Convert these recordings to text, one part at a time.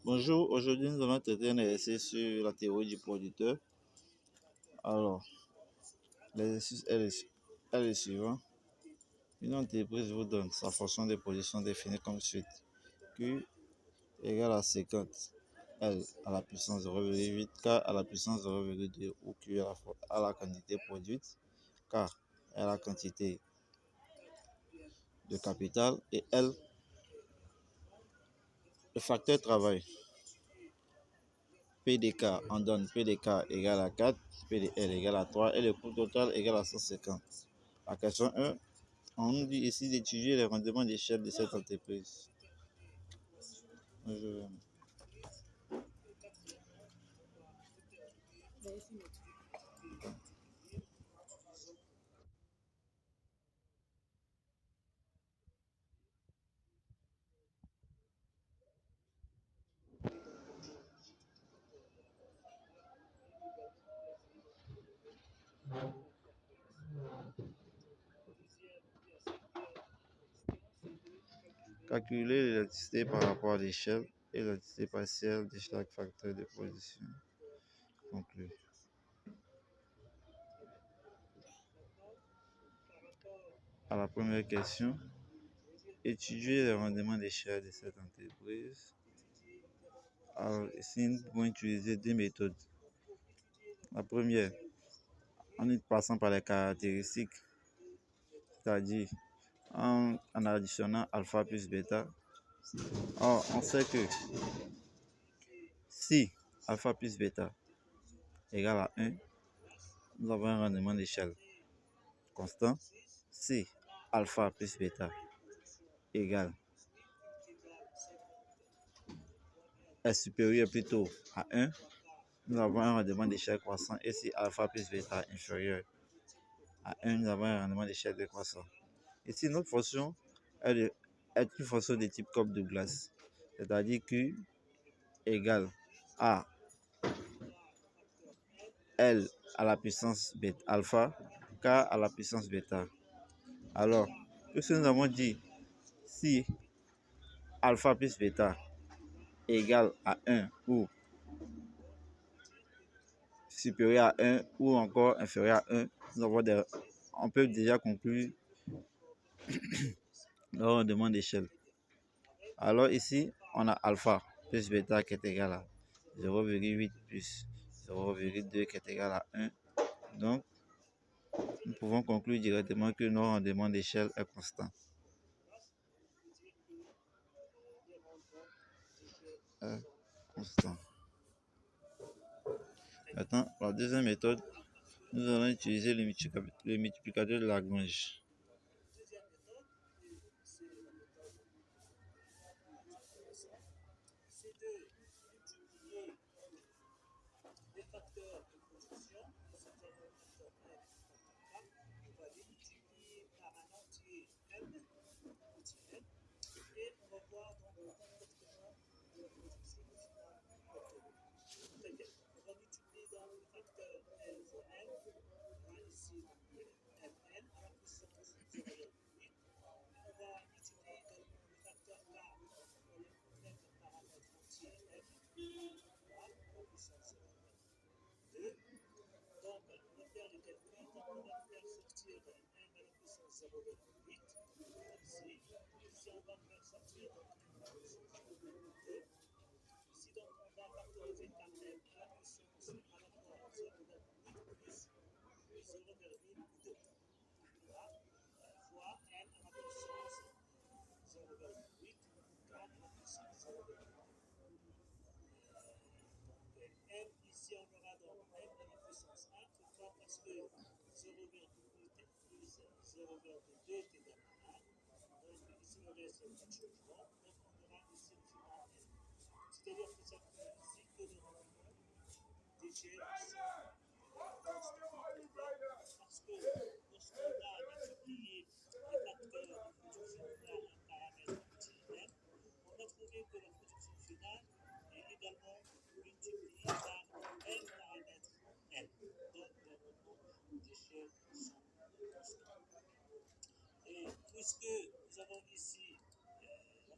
Bonjour, aujourd'hui nous allons traiter un exercice sur la théorie du producteur. Alors, l'exercice est le suivant. Une entreprise vous donne sa fonction de production définie comme suite. Q égale à 50, L à la puissance 0,8, K à la puissance 0,2, où Q est à la quantité produite, K est la quantité de capital et L le facteur travail. P de K, on donne P de K égale à 4, P de L égale à 3 et le coût total égale à 150. La question 1, on nous dit ici d'étudier les rendements d'échelle de cette entreprise. Calculer l'élasticité par rapport à l'échelle et l'élasticité partielle de chaque facteur de production. Conclu. À la première question, étudier les rendements d'échelle de cette entreprise. Alors ici, nous pouvons utiliser deux méthodes. La première, en passant par les caractéristiques, c'est-à-dire en additionnant alpha plus bêta. Or, on sait que si alpha plus bêta égale à 1, nous avons un rendement d'échelle constant. Si alpha plus bêta égale est supérieur plutôt à 1, nous avons un rendement d'échelle croissant. Et si alpha plus bêta est inférieur à 1, nous avons un rendement d'échelle décroissant. Ici, notre fonction est une fonction de type Cobb-Douglas, c'est-à-dire Q égale à L à la puissance bêta alpha, K à la puissance bêta. Alors, puisque nous avons dit si alpha plus bêta égale à 1 ou supérieur à 1 ou encore inférieur à 1, on peut déjà conclure le rendement d'échelle. Alors ici, on a alpha plus bêta qui est égal à 0,8 plus 0,2 qui est égal à 1. Donc, nous pouvons conclure directement que notre rendement d'échelle est constant. Maintenant, la deuxième méthode, nous allons utiliser le multiplicateur de Lagrange.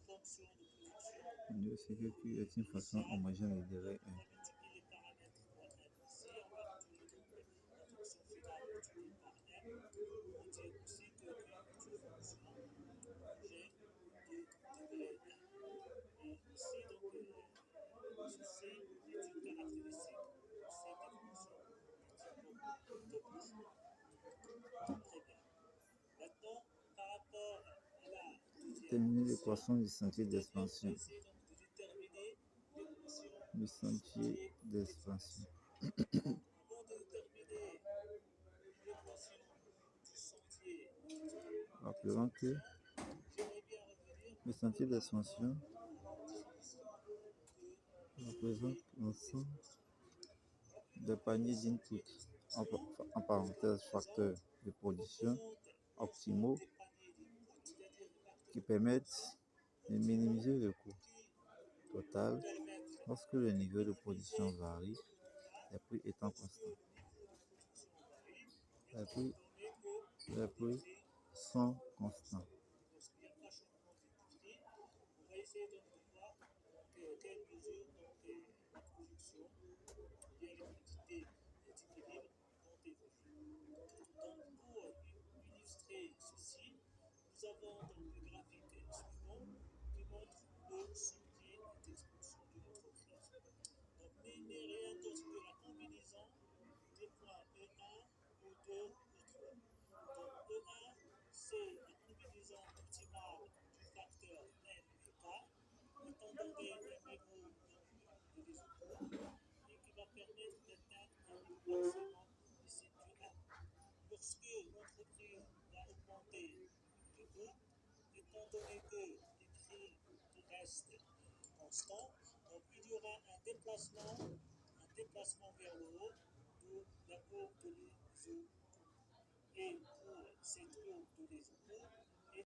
Mieux c'est que Q est une façon homogène de gérer un. Déterminer l'équation du sentier d'expansion. Le sentier d'expansion Rappelons que le sentier d'expansion représente l'ensemble des paniers d'input, en parenthèse facteurs de production optimaux qui permettent de minimiser le coût total lorsque le niveau de production varie, les prix étant constants. Les prix sont constants.